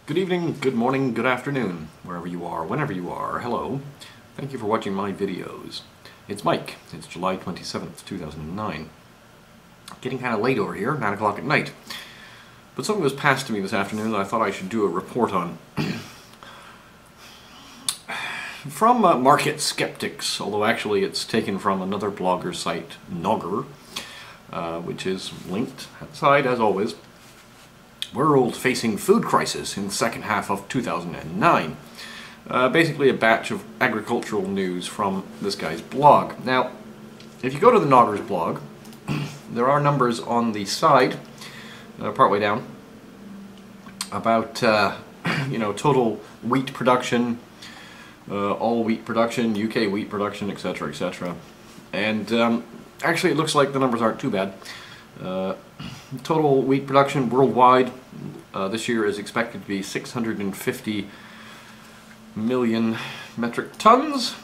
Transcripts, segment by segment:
Good evening, good morning, good afternoon, wherever you are, whenever you are. Hello. Thank you for watching my videos. It's Mike. It's July 27th, 2009. Getting kind of late over here, 9 o'clock at night. But something was passed to me this afternoon that I thought I should do a report on. From Market Skeptics, although actually it's taken from another blogger site, Nogger, which is linked outside as always. World facing food crisis in the second half of 2009. Basically a batch of agricultural news from this guy's blog. Now, if you go to the Nogger's blog, there are numbers on the side, partway down, about total wheat production, all wheat production, UK wheat production, etc., etc. And actually, it looks like the numbers aren't too bad. Total wheat production worldwide this year is expected to be 650 million metric tons,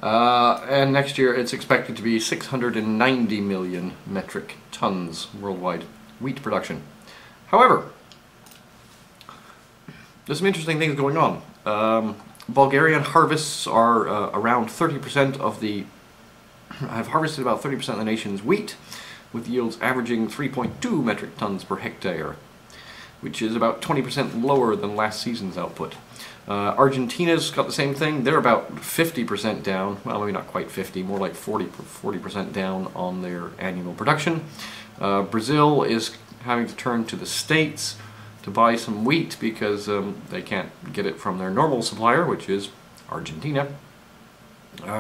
and next year it's expected to be 690 million metric tons worldwide wheat production. However, there's some interesting things going on. Bulgarian harvests are around 30% of the have harvested about 30% of the nation's wheat, with yields averaging 3.2 metric tons per hectare, which is about 20% lower than last season's output. Argentina's got the same thing. They're about 50% down, well, maybe not quite 50, more like 40% down on their annual production. Brazil is having to turn to the States to buy some wheat because they can't get it from their normal supplier, which is Argentina.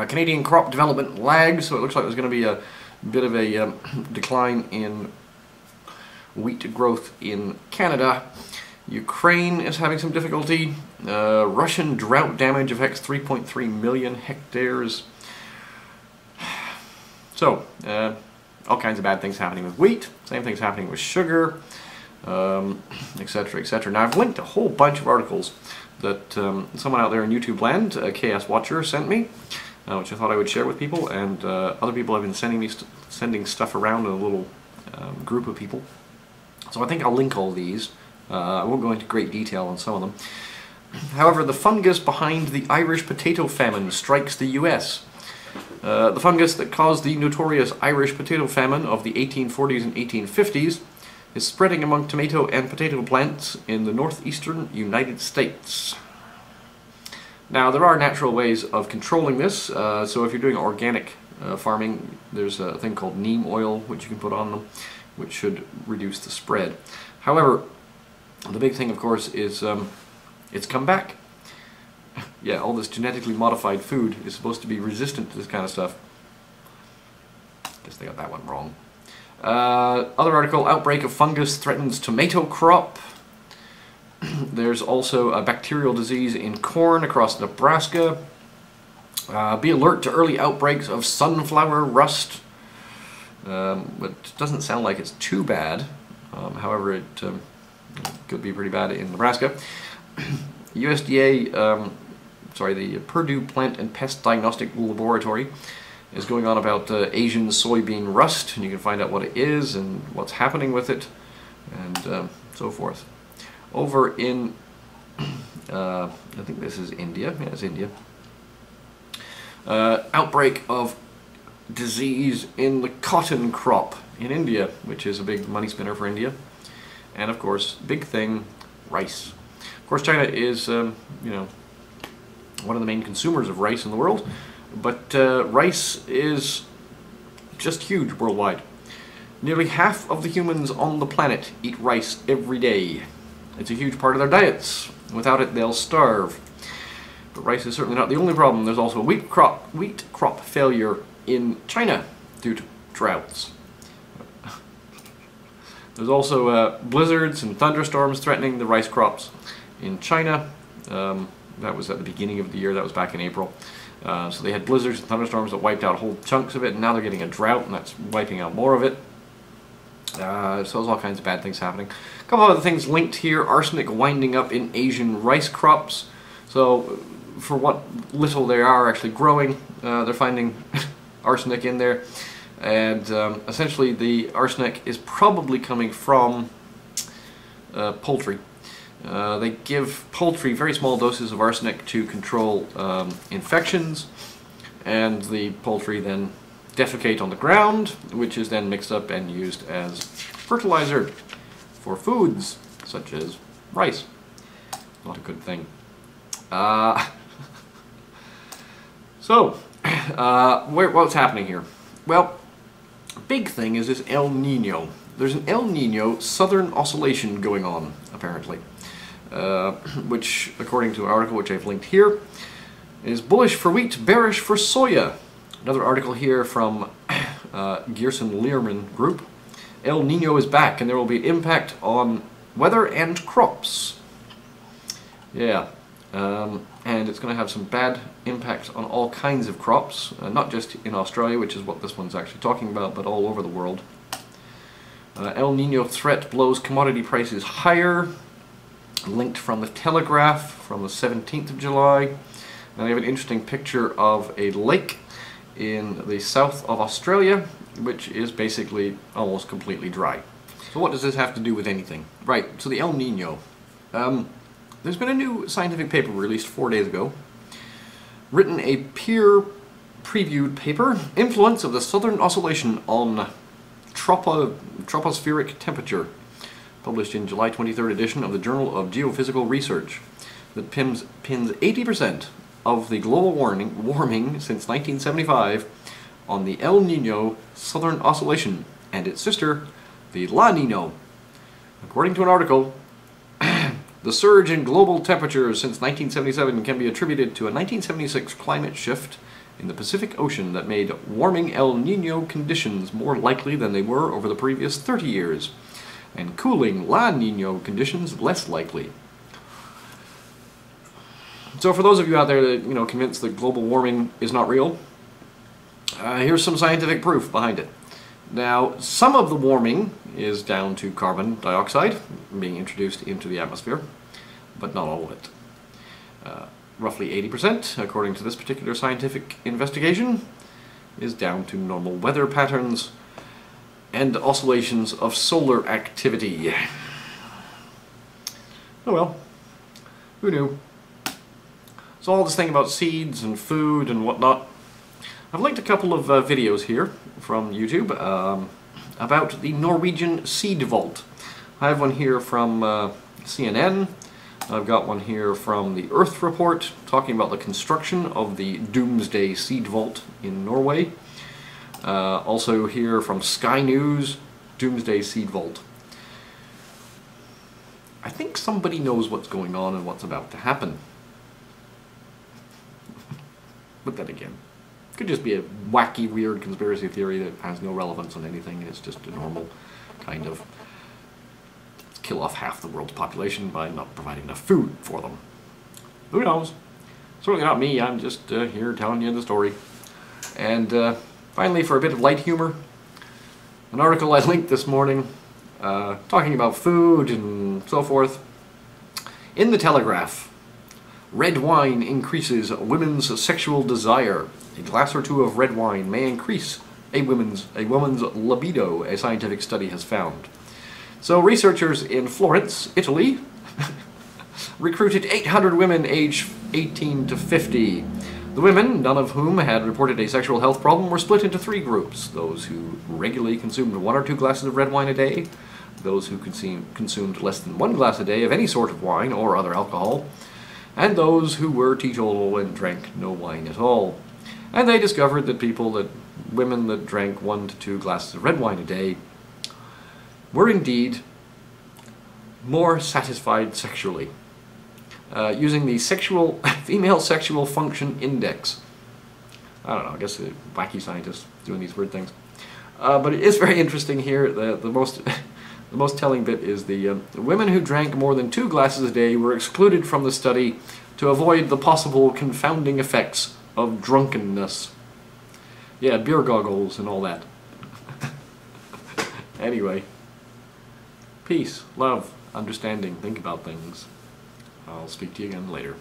Canadian crop development lags, so it looks like there's going to be a bit of a decline in wheat growth in Canada. Ukraine is having some difficulty. Russian drought damage affects 3.3 million hectares. So, all kinds of bad things happening with wheat. Same things happening with sugar, etc., etc. Now, I've linked a whole bunch of articles that someone out there in YouTube land, a KS Watcher, sent me, which I thought I would share with people, and other people have been sending me sending stuff around in a little group of people. So I think I'll link all these. I won't go into great detail on some of them. However, the fungus behind the Irish potato famine strikes the US. The fungus that caused the notorious Irish potato famine of the 1840s and 1850s is spreading among tomato and potato plants in the northeastern United States. Now, there are natural ways of controlling this, so if you're doing organic farming, there's a thing called neem oil which you can put on them, which should reduce the spread. However, the big thing, of course, is it's come back. Yeah, all this genetically modified food is supposed to be resistant to this kind of stuff. Guess they got that one wrong. Other article, outbreak of fungus threatens tomato crop. There's also a bacterial disease in corn across Nebraska. Be alert to early outbreaks of sunflower rust. It doesn't sound like it's too bad. However, it could be pretty bad in Nebraska. USDA, the Purdue Plant and Pest Diagnostic Laboratory is going on about Asian soybean rust, and you can find out what it is and what's happening with it, and so forth. Over in, I think this is India. Yeah, it's India. Outbreak of disease in the cotton crop in India, which is a big money spinner for India. And of course, big thing, rice. Of course, China is, one of the main consumers of rice in the world, but rice is just huge worldwide. Nearly half of the humans on the planet eat rice every day. It's a huge part of their diets. Without it, they'll starve. But rice is certainly not the only problem. There's also a wheat crop failure in China due to droughts. There's also blizzards and thunderstorms threatening the rice crops in China. That was at the beginning of the year. That was back in April. So they had blizzards and thunderstorms that wiped out whole chunks of it, and now they're getting a drought, and that's wiping out more of it. So there's all kinds of bad things happening. A couple of other things linked here. Arsenic winding up in Asian rice crops. So for what little they are actually growing, they're finding arsenic in there. And essentially the arsenic is probably coming from poultry. They give poultry very small doses of arsenic to control infections, and the poultry then defecate on the ground, which is then mixed up and used as fertilizer for foods such as rice. Not a good thing. What's happening here? Well, big thing is this El Nino. There's an El Nino southern oscillation going on, apparently, which, according to an article which I've linked here, is bullish for wheat, bearish for soya. Another article here from Gearson Learman Group. El Nino is back, and there will be an impact on weather and crops. Yeah, and it's going to have some bad impact on all kinds of crops, not just in Australia, which is what this one's actually talking about, but all over the world. El Nino threat blows commodity prices higher, linked from the Telegraph from the 17th of July. Now they have an interesting picture of a lake in the south of Australia, which is basically almost completely dry. So what does this have to do with anything? Right, so the El Nino. There's been a new scientific paper released 4 days ago, written a peer-previewed paper, Influence of the Southern Oscillation on Tropospheric Temperature, published in July 23rd edition of the Journal of Geophysical Research, that pins 80% of the global warming since 1975 on the El Nino Southern Oscillation and its sister, the La Nino. According to an article, the surge in global temperatures since 1977 can be attributed to a 1976 climate shift in the Pacific Ocean that made warming El Nino conditions more likely than they were over the previous 30 years, and cooling La Nino conditions less likely. So for those of you out there that, convinced that global warming is not real, here's some scientific proof behind it. Now, some of the warming is down to carbon dioxide being introduced into the atmosphere, but not all of it. Roughly 80%, according to this particular scientific investigation, is down to normal weather patterns and oscillations of solar activity. Oh well, who knew? So all this thing about seeds and food and whatnot, I've linked a couple of videos here from YouTube about the Norwegian seed vault. I have one here from CNN. I've got one here from the Earth Report talking about the construction of the Doomsday seed vault in Norway. Also here from Sky News, Doomsday seed vault. I think somebody knows what's going on and what's about to happen. But then again, it could just be a wacky, weird conspiracy theory that has no relevance on anything. It's just a normal kind of kill off half the world's population by not providing enough food for them. Who knows? Certainly not me. I'm just here telling you the story. And finally, for a bit of light humor, an article I linked this morning talking about food and so forth. In the Telegraph, red wine increases women's sexual desire. A glass or two of red wine may increase a woman's libido, a scientific study has found. So researchers in Florence, Italy, recruited 800 women aged 18 to 50. The women, none of whom had reported a sexual health problem, were split into 3 groups: those who regularly consumed 1 or 2 glasses of red wine a day, those who consumed less than 1 glass a day of any sort of wine or other alcohol, and those who were teetotal and drank no wine at all. And they discovered that women that drank 1 to 2 glasses of red wine a day were indeed more satisfied sexually, using the female sexual function index. I don't know, I guess the wacky scientists doing these weird things. But it is very interesting here. The most telling bit is the women who drank more than 2 glasses a day were excluded from the study to avoid the possible confounding effects of drunkenness. Yeah, beer goggles and all that. Anyway. Peace, love, understanding, think about things. I'll speak to you again later.